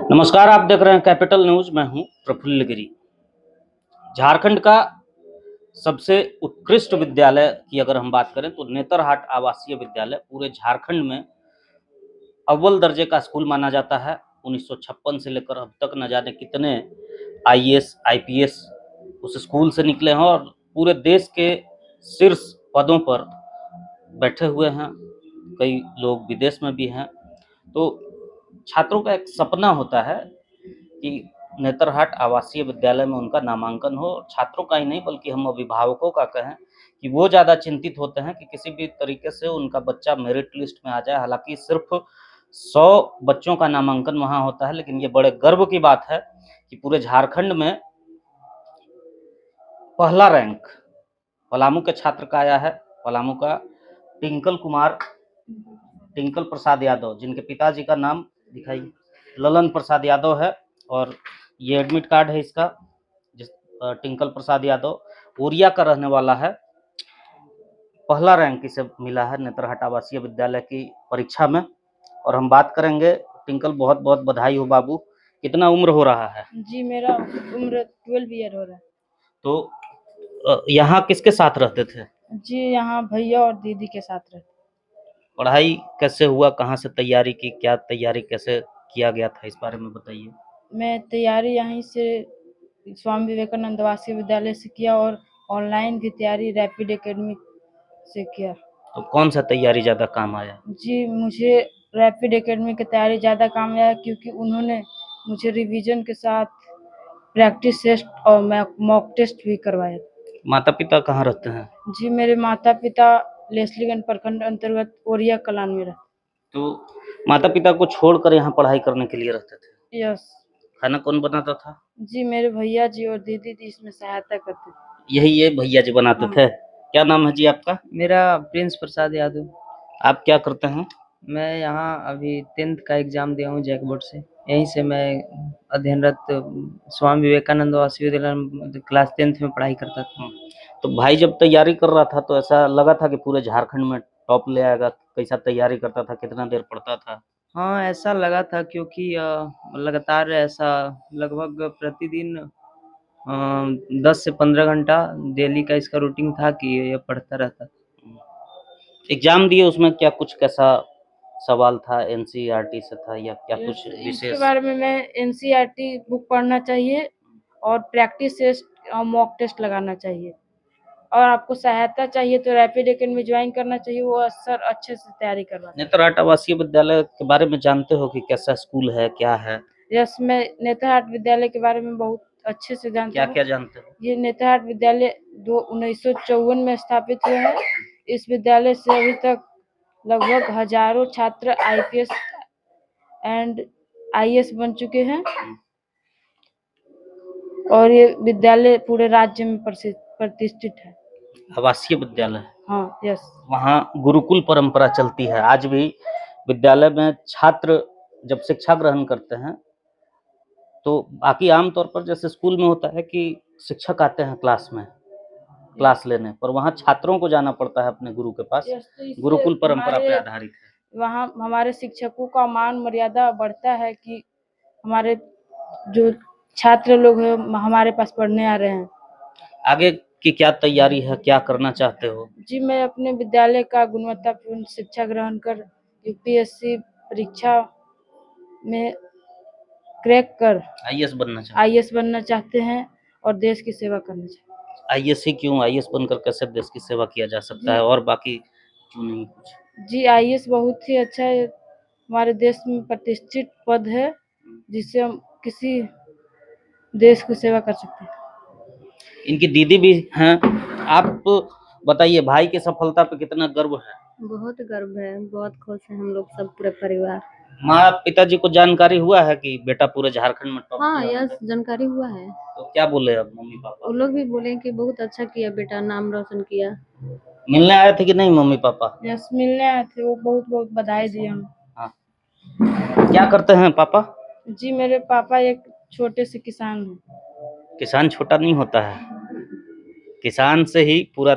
नमस्कार, आप देख रहे हैं कैपिटल न्यूज। मैं हूं प्रफुल्ल गिरी। झारखंड का सबसे उत्कृष्ट विद्यालय की अगर हम बात करें तो नेतरहाट आवासीय विद्यालय पूरे झारखंड में अव्वल दर्जे का स्कूल माना जाता है। 1956 से लेकर अब तक न जाने कितने आईएएस आईपीएस उस स्कूल से निकले हैं और पूरे देश के शीर्ष पदों पर बैठे हुए हैं। कई लोग विदेश में भी हैं। तो छात्रों का एक सपना होता है कि नेतरहाट आवासीय विद्यालय में उनका नामांकन हो। छात्रों का ही नहीं बल्कि हम अभिभावकों का कहें कि वो ज़्यादा चिंतित होते हैं कि किसी भी तरीके से उनका बच्चा मेरिट लिस्ट में आ जाए। हालांकि सिर्फ 100 बच्चों का नामांकन वहाँ होता है, लेकिन ये बड़े गर्व की बात है कि पूरे झारखंड में पहला रैंक पलामू के छात्र का आया है। पलामू का टिंकल प्रसाद यादव, जिनके पिताजी का नाम दिखाइए ललन प्रसाद यादव है, और ये एडमिट कार्ड है इसका। टिंकल प्रसाद यादव ओरिया का रहने वाला है। पहला रैंक इसे मिला है नेतरहाट आवासीय विद्यालय की परीक्षा में। और हम बात करेंगे। टिंकल, बहुत बहुत बधाई हो बाबू। कितना उम्र हो रहा है? जी, मेरा उम्र 12 ईयर हो रहा है। तो यहाँ किसके साथ रहते थे? जी, यहाँ भैया और दीदी के साथ रहते। पढ़ाई कैसे हुआ, कहाँ से तैयारी की, क्या तैयारी कैसे किया गया था, इस बारे में बताइए। मैं तैयारी यहीं से स्वामी विवेकानंद आवासीय विद्यालय से किया और ऑनलाइन की तैयारी रैपिड एकेडमी से किया। तो कौन सा तैयारी ज़्यादा काम आया? जी, मुझे रैपिड एकेडमी की तैयारी ज़्यादा काम आया क्योंकि उन्होंने मुझे रिवीजन के साथ प्रैक्टिस टेस्ट और मॉक टेस्ट भी करवाया। माता पिता कहाँ रहते हैं? जी, मेरे माता पिता लेस्लीगंज प्रखंड अंतर्गत ओरिया कलान में रहते। तो माता पिता को छोड़कर यहाँ पढ़ाई करने के लिए रहते थे? यस। खाना कौन बनाता था? जी, मेरे भैया जी और दीदी जी इसमें सहायता करते थे। यही ये भैया जी बनाते थे। क्या नाम है जी आपका? मेरा प्रिंस प्रसाद यादव। आप क्या करते हैं? मैं यहाँ अभी 10th का एग्जाम दिया हूँ जैक बोर्ड से। यहीं से मैं अध्ययनरत स्वामी विवेकानंद आवासीय विद्यालय क्लास 10th में पढ़ाई करता था। तो भाई जब तैयारी कर रहा था तो ऐसा लगा था कि पूरे झारखंड में टॉप ले आएगा? कैसा तैयारी करता था, कितना देर पढ़ता था? हाँ, ऐसा लगा था क्योंकि लगातार ऐसा लगभग प्रतिदिन 10 से 15 घंटा डेली का इसका रूटीन था कि ये पढ़ता रहता था। एग्जाम दिए, उसमें क्या कुछ कैसा सवाल था? एनसीईआरटी से था या क्या कुछ इसके विशेष? बारे में मैं एनसीईआरटी बुक पढ़ना चाहिए और प्रैक्टिस टेस्ट और मॉक टेस्ट लगाना चाहिए, और आपको सहायता चाहिए तो रैपिड एकेडमी ज्वाइन करना चाहिए। वो सर अच्छे से तैयारी करवाते हैं। नेतरहाट आवासीय विद्यालय के बारे में जानते हो कि कैसा स्कूल है, क्या है? यस, मैं नेतरहाट विद्यालय के बारे में बहुत अच्छे से जानता हूँ। क्या जानते हो? ये नेतरहाट विद्यालय 1954 में स्थापित हुआ है। इस विद्यालय से अभी तक लगभग हजारों छात्र आईपीएस एंड आईएएस बन चुके हैं, और ये विद्यालय पूरे राज्य में प्रतिष्ठित है। आवासीय विद्यालय? हाँ, यस। वहाँ गुरुकुल परंपरा चलती है आज भी। विद्यालय में छात्र जब शिक्षा ग्रहण करते हैं तो बाकी आमतौर पर जैसे स्कूल में होता है कि शिक्षक आते हैं क्लास लेने, पर वहाँ छात्रों को जाना पड़ता है अपने गुरु के पास। गुरुकुल परंपरा पे आधारित है। वहाँ हमारे शिक्षकों का मान मर्यादा बढ़ता है कि हमारे जो छात्र लोग हैं हमारे पास पढ़ने आ रहे हैं। आगे की क्या तैयारी है, क्या करना चाहते हो? जी, मैं अपने विद्यालय का गुणवत्तापूर्ण शिक्षा ग्रहण कर यूपीएससी परीक्षा में क्रैक कर आईएएस बनना चाहते हैं और देश की सेवा करना चाहते हैं। आईएएस ही क्यों? आईएएस बनकर कैसे देश की सेवा किया जा सकता है, और बाकी क्यों नहीं कुछ? जी, आईएएस बहुत ही अच्छा है। हमारे देश में प्रतिष्ठित पद है जिससे हम किसी देश की सेवा कर सकते हैं। इनकी दीदी भी हैं। आप बताइए, भाई की सफलता पे कितना गर्व है? बहुत गर्व है, बहुत खुश है हम लोग सब पूरे परिवार। माँ पिताजी को जानकारी हुआ है कि बेटा पूरे झारखंड में टॉप? हाँ, यस, जानकारी हुआ है। तो क्या बोले अब मम्मी पापा? वो लोग भी बोले कि बहुत अच्छा किया बेटा, नाम रोशन किया। मिलने आए थे कि नहीं मम्मी पापा? यस, मिलने आए थे। वो बहुत बहुत बधाई दिए हम। हाँ। क्या करते हैं पापा? जी, मेरे पापा एक छोटे से किसान हैं। किसान छोटा नहीं होता है। किसान से ही पूरा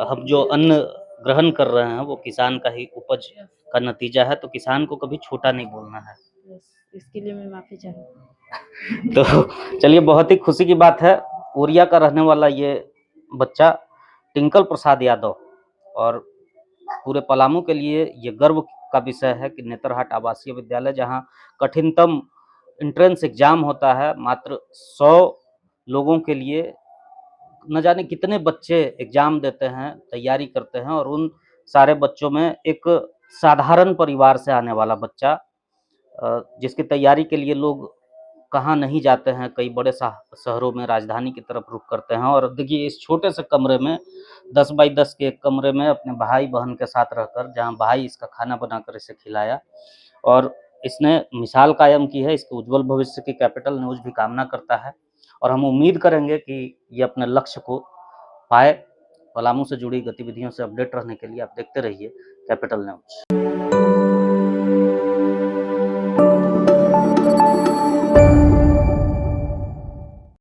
हम जो अन्न ग्रहण कर रहे हैं वो किसान का ही उपज का नतीजा है। तो किसान को कभी छोटा नहीं बोलना है। इसके लिए मैं माफ़ी चाहूँ। तो चलिए, बहुत ही खुशी की बात है, कोरिया का रहने वाला ये बच्चा टिंकल प्रसाद यादव, और पूरे पलामू के लिए ये गर्व का विषय है कि नेतरहाट आवासीय विद्यालय, जहां कठिनतम एंट्रेंस एग्जाम होता है, मात्र 100 लोगों के लिए न जाने कितने बच्चे एग्जाम देते हैं, तैयारी करते हैं, और उन सारे बच्चों में एक साधारण परिवार से आने वाला बच्चा, जिसकी तैयारी के लिए लोग कहाँ नहीं जाते हैं, कई बड़े शहरों में, राजधानी की तरफ रुख करते हैं, और देखिए इस छोटे से कमरे में, 10 बाई 10 के एक कमरे में अपने भाई बहन के साथ रहकर, जहाँ भाई इसका खाना बनाकर इसे खिलाया, और इसने मिसाल कायम की है। इसके उज्जवल भविष्य की कैपिटल न्यूज़ भी कामना करता है, और हम उम्मीद करेंगे कि ये अपने लक्ष्य को पाए। पलामू से जुड़ी गतिविधियों से अपडेट रहने के लिए आप देखते रहिए कैपिटल न्यूज़।